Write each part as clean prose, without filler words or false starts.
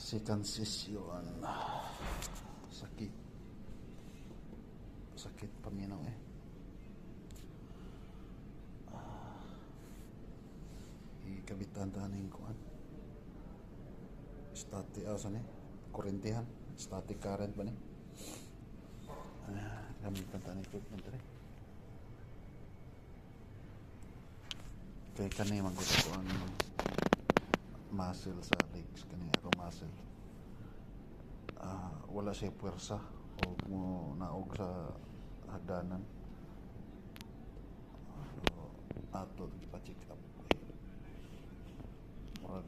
Circumcision. Sakit. Sakit paminaw eh. Ikabitan taning kuan. Static asa ni? Kurentihan. Static current ba ni? Gamitan taning equipment rin. Kaya kani magkuto ko ang muscle sa legs. Kani ako muscle. Wala siya puwersa o mo naog sa hagdanan. Ato ipa-check up. Murag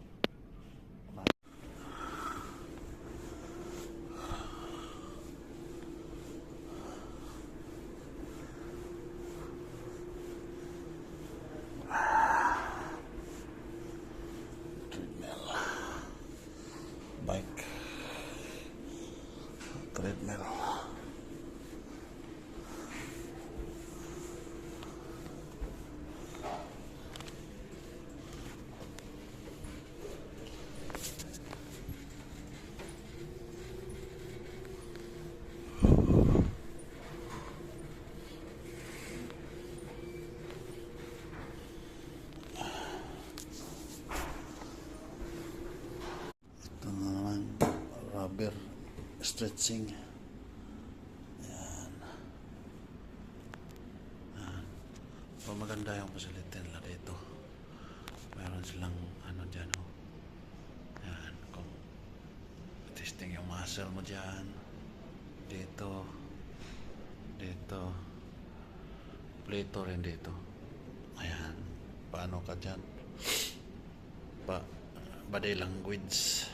bike treadmill. Rubber stretching. Yan. So, maganda yung facility nila dito. Meron silang ano dyan, oh. Yan. Kung testing yung muscle mo dyan. Dito. Dito. Plato rin dito. Ayan. Paano ka dyan? Body language.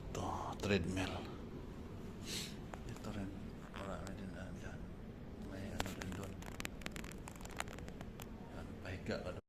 Ito, treadmill. Ito rin. Marami din dyan. May ano rin doon. Pahiga ka doon.